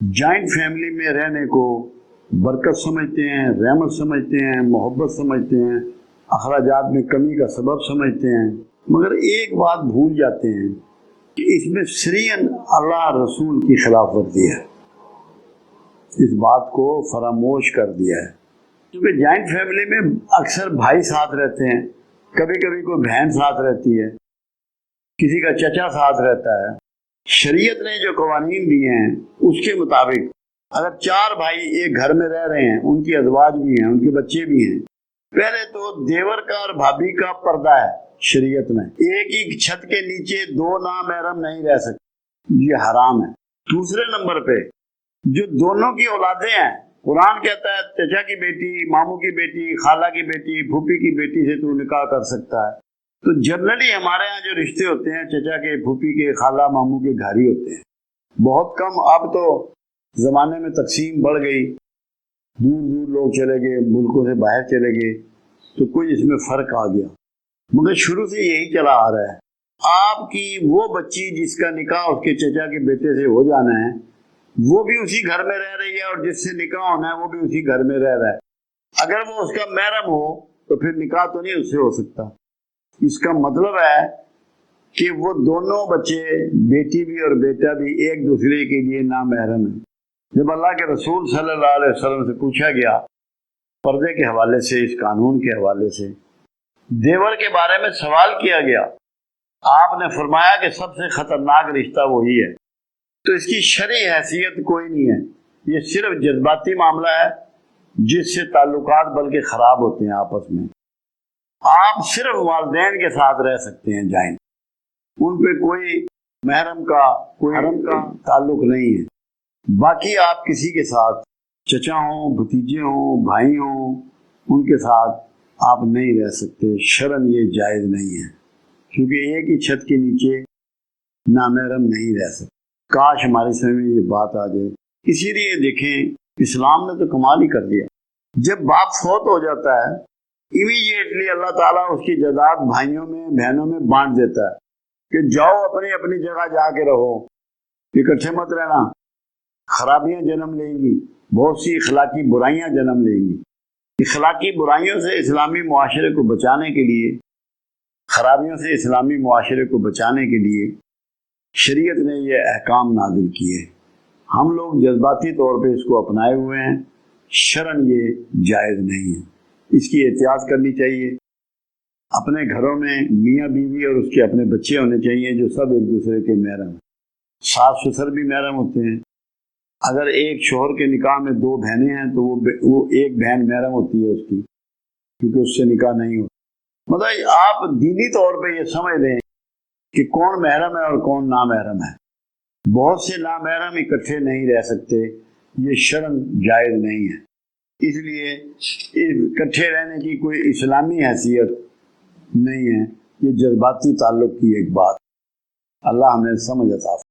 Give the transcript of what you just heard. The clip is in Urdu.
جوائنٹ فیملی میں رہنے کو برکت سمجھتے ہیں، رحمت سمجھتے ہیں، محبت سمجھتے ہیں، اخراجات میں کمی کا سبب سمجھتے ہیں، مگر ایک بات بھول جاتے ہیں کہ اس میں سریعاً اللہ رسول کی خلاف ورزی ہے۔ اس بات کو فراموش کر دیا ہے، کیونکہ جوائنٹ فیملی میں اکثر بھائی ساتھ رہتے ہیں، کبھی کبھی کوئی بہن ساتھ رہتی ہے، کسی کا چچا ساتھ رہتا ہے۔ شریعت نے جو قوانین دیے ہیں اس کے مطابق اگر 4 بھائی ایک گھر میں رہ رہے ہیں، ان کی ازواج بھی ہیں، ان کے بچے بھی ہیں، پہلے تو دیور کا اور بھابھی کا پردہ ہے شریعت میں، ایک ہی چھت کے نیچے 2 نامحرم نہیں رہ سکتے، یہ حرام ہے۔ دوسرے نمبر پہ جو دونوں کی اولادیں ہیں، قرآن کہتا ہے چچا کی بیٹی، ماموں کی بیٹی، خالہ کی بیٹی، پھوپھی کی بیٹی سے تو نکاح کر سکتا ہے۔ تو جنرلی ہمارے ہاں جو رشتے ہوتے ہیں چچا کے، پھوپھی کے، خالہ ماموں کے گھر ہی ہوتے ہیں، بہت کم۔ اب تو زمانے میں تقسیم بڑھ گئی، دور دور لوگ چلے گئے، ملکوں سے باہر چلے گئے، تو کوئی اس میں فرق آ گیا، مگر شروع سے یہی چلا آ رہا ہے۔ آپ کی وہ بچی جس کا نکاح اس کے چچا کے بیٹے سے ہو جانا ہے، وہ بھی اسی گھر میں رہ رہی ہے، اور جس سے نکاح ہونا ہے وہ بھی اسی گھر میں رہ رہا ہے۔ اگر وہ اس کا محرم ہو تو پھر نکاح تو نہیں اس سے ہو سکتا۔ اس کا مطلب ہے کہ وہ دونوں بچے، بیٹی بھی اور بیٹا بھی، ایک دوسرے کے لیے نامحرم ہیں۔ جب اللہ کے رسول صلی اللہ علیہ وسلم سے پوچھا گیا پردے کے حوالے سے، اس قانون کے حوالے سے، دیور کے بارے میں سوال کیا گیا، آپ نے فرمایا کہ سب سے خطرناک رشتہ وہی ہے۔ تو اس کی شرعی حیثیت کوئی نہیں ہے، یہ صرف جذباتی معاملہ ہے جس سے تعلقات بلکہ خراب ہوتے ہیں آپس میں۔ آپ صرف والدین کے ساتھ رہ سکتے ہیں جوائنٹ، ان پہ کوئی محرم کا، کوئی حرم کا تعلق نہیں ہے۔ باقی آپ کسی کے ساتھ، چچا ہوں، بھتیجے ہوں، بھائی ہوں، ان کے ساتھ آپ نہیں رہ سکتے، شرعاً یہ جائز نہیں ہے، کیونکہ ایک ہی چھت کے نیچے نامحرم نہیں رہ سکتے۔ کاش ہماری سمجھ میں یہ بات آ جائے۔ اسی لیے دیکھیں اسلام نے تو کمال ہی کر دیا، جب باپ فوت ہو جاتا ہے امیڈیٹلی اللہ تعالیٰ اس کی جائیداد بھائیوں میں، بہنوں میں بانٹ دیتا ہے کہ جاؤ اپنی اپنی جگہ جا کے رہو، اکٹھے مت رہنا، خرابیاں جنم لیں گی، بہت سی اخلاقی برائیاں جنم لیں گی۔ اخلاقی برائیوں سے اسلامی معاشرے کو بچانے کے لیے، خرابیوں سے اسلامی معاشرے کو بچانے کے لیے شریعت نے یہ احکام نازل کیے۔ ہم لوگ جذباتی طور پہ اس کو اپنائے ہوئے ہیں، شرعاً یہ جائز نہیں ہے، اس کی احتیاط کرنی چاہیے۔ اپنے گھروں میں میاں بیوی اور اس کے اپنے بچے ہونے چاہیے جو سب ایک دوسرے کے محرم ہیں۔ ساس سسر بھی محرم ہوتے ہیں۔ اگر ایک شوہر کے نکاح میں 2 بہنیں ہیں تو وہ ایک بہن محرم ہوتی ہے اس کی، کیونکہ اس سے نکاح نہیں ہوتا۔ مطلب آپ دینی طور پہ یہ سمجھ لیں کہ کون محرم ہے اور کون نامحرم ہے۔ بہت سے نامحرم اکٹھے نہیں رہ سکتے، یہ شرعاً جائز نہیں ہے۔ اس لیے اکٹھے رہنے کی کوئی اسلامی حیثیت نہیں ہے، یہ جذباتی تعلق کی ایک بات۔ اللہ ہمیں سمجھ عطا فرمائے۔